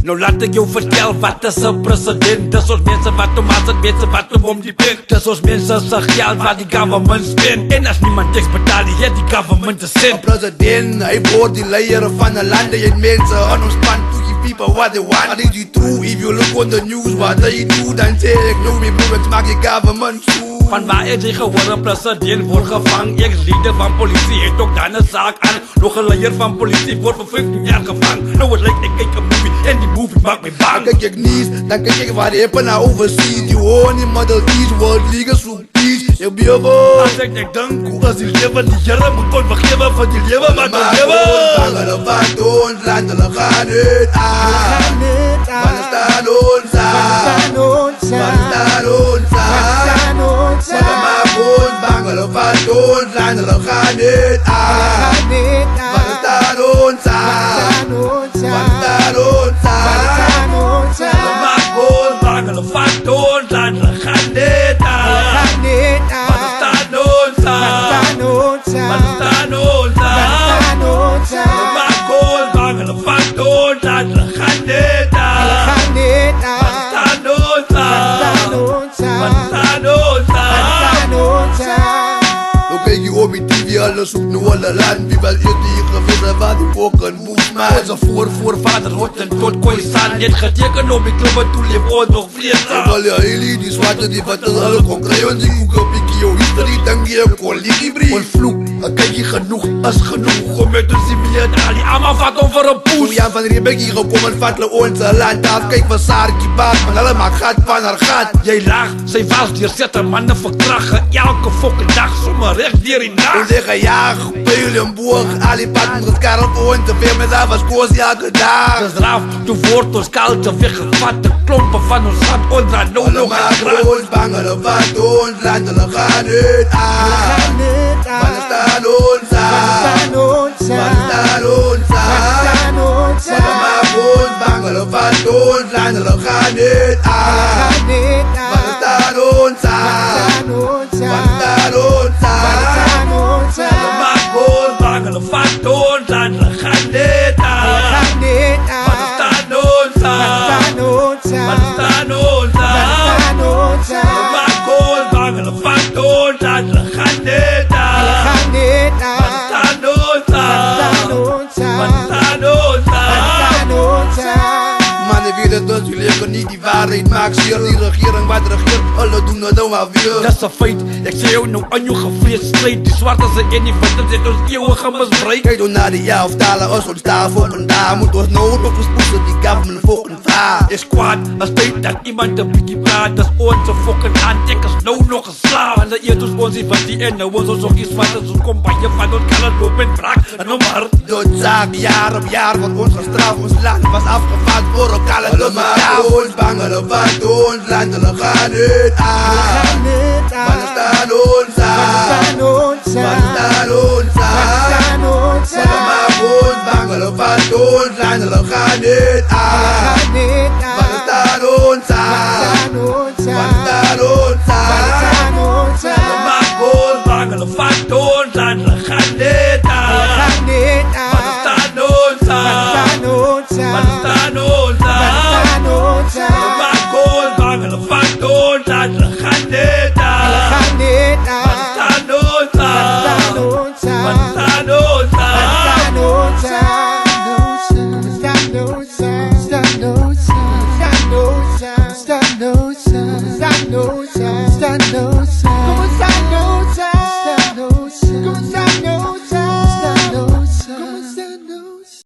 Nou laat ek jou vertel wat is 'n president. Dis ons mense wat om as dit mense wat om die pen. Dis ons mense se geld wat die government spend. En as niemand niks betaal die het die government te send. President, hy word die leier van 'n land. Jy mense aan ons span to give people what they want. I need you true, if you look on the news what they do, dan sê ek nou my broer, ek maak die government toe. Van waar het jy gehoor 'n president word gevang? Ex-leier van polisie het ook dan 'n saak aan. Nog 'n leier van polisie word vir 15 jaar gevang. Nou het lyk ek kyk 'n movie en die movie maak my bang. Kyk ek nuus, dan kyk ek wat happen na overseas. Die hoor nie Middle East, world league so peace. Jy beoor. As ek dink hoe as die lewe die Here moet ons vergewe vir die lewe wat ons lewe. Hulle wat ons land hulle gaan dit aan. Wat staan ons aan? Wat staan ons aan? Hulle maak ons bang, hulle wat ons land hulle gaan dit aan. Wat staan ons aan? Wat staan ons aan? Hulle maak ons bang, hulle vat ons land hulle gaan dit aan. Wat staan ons aan? Wat staan ons aan? Hulle maak ons bang, hulle vat ons land hulle gaan dit aan. Wat staan ons aan? Wat staan ons aan? Oké, je op die TV, alles zoekt nu alle land. Wie wel eerst die gewissen wat die pokken moest maken. Onze voorvader wordt en tot Khoisan. Net getekend op die kloppen, toen leef ons nog vleesaan. Wel ja, jullie die zwarte die vertellen alle kon krijgen. Die koeken pikkie jouw history, dan geef je collegie brief. Ons vloek, kijk je genoeg, is genoeg. Kom met ons die meer daar, die allemaal vat over een poes. Jan van Riebeck hier gekomen, vatten onze land af. Kijk van Sarkie baas, maar alle maakt gat van haar gat. Jij laag, zij was die zetten mannen verkrachten. Elke fucking dag, zomaar recht dier in nacht. We zeggen ja, Peulenburg, Alipad, met Karel te veel met haar was koos elke dag. Dus raaf, toen wordt ons kalte weggevat. De klompen van ons gat, onder no Alle nog maken ons bang, alle wat ons land, alle gaan het aan. Wat staan ons aan? Wat staan ons aan? Alle maken ons bang, alle wat ons land, alle gaan het aan. Wat staan ons aan? Wat staan ons aan? Alle maken ons bang, alle vat ons land, alle gaan dit aan. Wat staan ons aan? Wat staan ons aan? Alle maken ons bang, alle vat ons land, alle gaan dit aan. Wat staan ons aan? Wat staan ons aan? Mannen willen dat jullie leven niet die waarheid maakt zeer. Die regering wat regeert, alle doen het nou alweer. Dat is een feit, ik zei jou nou aan jou gevreesd strijd. Die zwarte zijn in die vetten zit ons eeuwige misbruik. Kijk door naar de jaartalen, als ons daar volgend daar moet ons nood op ons poesten die government volgend vaar. Is kwaad, als tijd dat iemand een beetje praat. Dat is onze fucking aantikkers nou nog geslaagd. En dat eerst ons die van die en nou ons ook iets wat ons campagne van ons kan het lopen en braak. En nou maar. Doodzaak, jaar op jaar wordt ons gestraft, ons land was afgevat voor elkaar. Alle maken ons bang, alle wat ons land, alle gaan het aan. Wat staan ons aan? Wat staan ons aan? Alle maken ons bang, alle wat ons land, alle gaan het aan.